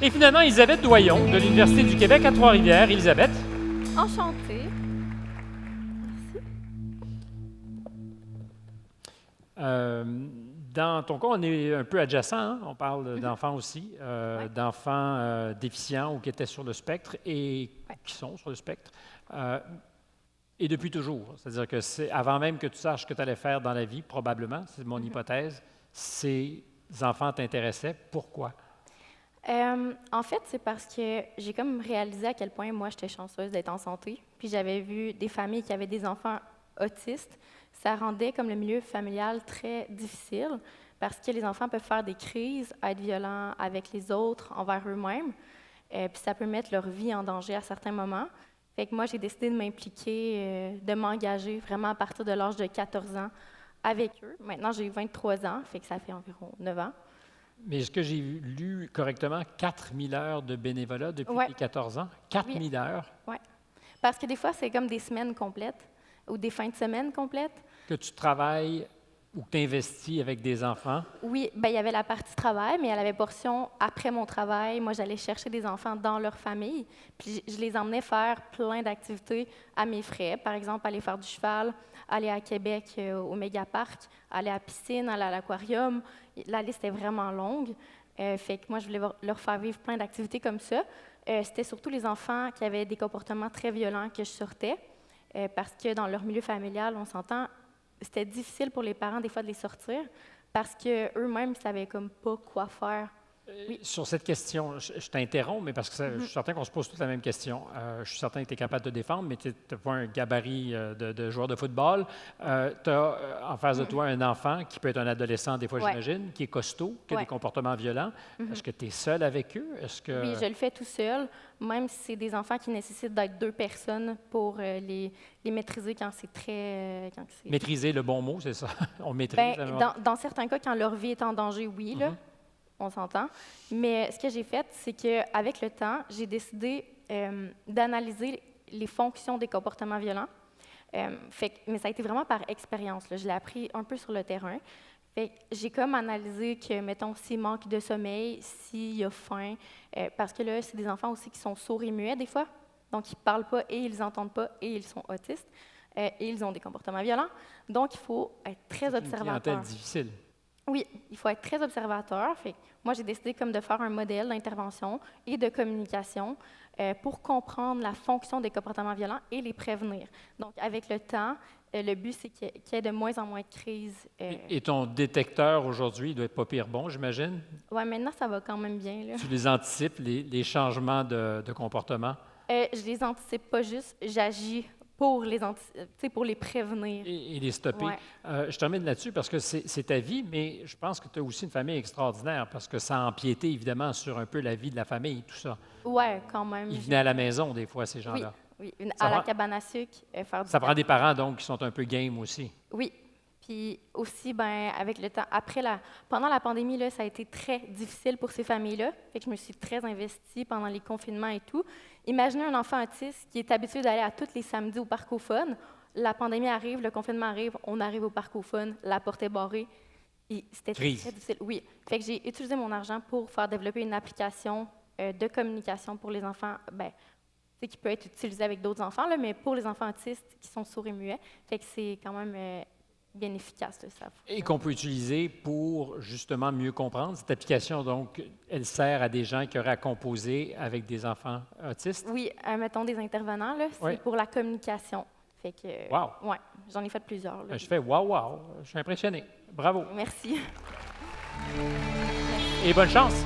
Et finalement, Elisabeth Doyon, de l'Université du Québec à Trois-Rivières. Elisabeth. Enchantée. Dans ton cas, on est un peu adjacent, hein? On parle d'enfants aussi, Ouais. d'enfants déficients ou qui étaient sur le spectre et qui sont sur le spectre. Et depuis toujours. C'est-à-dire que c'est avant même que tu saches ce que tu allais faire dans la vie, probablement, c'est mon hypothèse, ces enfants t'intéressaient. Pourquoi? En fait, c'est parce que j'ai comme réalisé à quel point moi, j'étais chanceuse d'être en santé. Puis j'avais vu des familles qui avaient des enfants autistes. Ça rendait comme le milieu familial très difficile parce que les enfants peuvent faire des crises, être violents avec les autres, envers eux-mêmes. Puis ça peut mettre leur vie en danger à certains moments. Fait que moi, j'ai décidé de m'impliquer, de m'engager vraiment à partir de l'âge de 14 ans avec eux. Maintenant, j'ai 23 ans, fait que ça fait environ 9 ans. Mais est-ce que j'ai lu correctement 4000 heures de bénévolat depuis Ouais. tes 14 ans? 4000 heures Oui. Parce que des fois, c'est comme des semaines complètes ou des fins de semaine complètes. que tu travailles ou que tu investis avec des enfants? Oui, ben, il y avait la partie travail, mais il y avait portion après mon travail. Moi, j'allais chercher des enfants dans leur famille, puis je les emmenais faire plein d'activités à mes frais. Par exemple, aller faire du cheval, aller à Québec au Mégaparc, aller à la piscine, aller à l'aquarium. La liste est vraiment longue. Fait que moi, je voulais leur faire vivre plein d'activités comme ça. C'était surtout les enfants qui avaient des comportements très violents que je sortais, parce que dans leur milieu familial, on s'entend, c'était difficile pour les parents des fois de les sortir parce qu'eux-mêmes ne savaient comme pas quoi faire. Oui. Sur cette question, je t'interromps, mais parce que je suis certain qu'on se pose toute la même question. Je suis certain que tu es capable de te défendre, mais tu n'as pas un gabarit de joueur de football. Tu as en face de toi un enfant qui peut être un adolescent, des fois, Ouais. j'imagine, qui est costaud, qui a Ouais. des comportements violents. Est-ce que tu es seul avec eux? Est-ce que... Oui, je le fais tout seul, même si c'est des enfants qui nécessitent d'être 2 personnes pour les maîtriser quand c'est très... quand c'est... Maîtriser le bon mot, c'est ça? On maîtrise. Ben, alors. dans certains cas, quand leur vie est en danger, oui, là, on s'entend. Mais ce que j'ai fait, c'est qu'avec le temps, j'ai décidé d'analyser les fonctions des comportements violents. Mais ça a été vraiment par expérience, là. Je l'ai appris un peu sur le terrain. Fait que j'ai comme analysé que, mettons, s'il manque de sommeil, s'il y a faim, parce que là, c'est des enfants aussi qui sont sourds et muets des fois. Donc, ils ne parlent pas et ils n'entendent pas et ils sont autistes. Et ils ont des comportements violents. Donc, il faut être très C'est une observateur. clientèle difficile. Oui, il faut être très observateur. Fait que moi, j'ai décidé comme de faire un modèle d'intervention et de communication pour comprendre la fonction des comportements violents et les prévenir. Donc, avec le temps, le but, c'est qu'il y ait de moins en moins de crises. Et ton détecteur aujourd'hui, il doit être pas pire bon, j'imagine? Oui, maintenant, ça va quand même bien, là. Tu les anticipes, les changements de comportement? Je les anticipe pas juste, j'agis pour pour les prévenir. Et les stopper. Ouais. Je termine là-dessus parce que c'est ta vie, mais je pense que tu as aussi une famille extraordinaire parce que ça a empiété évidemment sur un peu la vie de la famille, tout ça. Ouais, quand même. Ils venaient à la maison des fois, ces Oui, gens-là. oui. Ça À la prend- cabane à sucre, faire du Ça prend café. des parents donc qui sont un peu game aussi. Oui. Puis aussi, ben, avec le temps, pendant la pandémie, là, ça a été très difficile pour ces familles-là. Fait que je me suis très investie pendant les confinements et tout. Imaginez un enfant autiste qui est habitué d'aller à tous les samedis au parc au fun. La pandémie arrive, le confinement arrive, on arrive au parc au fun, la porte est barrée. Et c'était très Crise. difficile. Oui. Fait que j'ai utilisé mon argent pour faire développer une application de communication pour les enfants, ben, qui peut être utilisée avec d'autres enfants, là, mais pour les enfants autistes qui sont sourds et muets. Fait que c'est quand même bien efficace, là, ça. Et qu'on peut utiliser pour justement mieux comprendre. Cette application, donc, elle sert à des gens qui auraient à composer avec des enfants autistes. Oui, mettons des intervenants, là, c'est Oui. pour la communication. Fait que, Wow. ouais, j'en ai fait plusieurs. Là. Je fais wow, wow. Je suis impressionné. Bravo. Merci. Et bonne chance.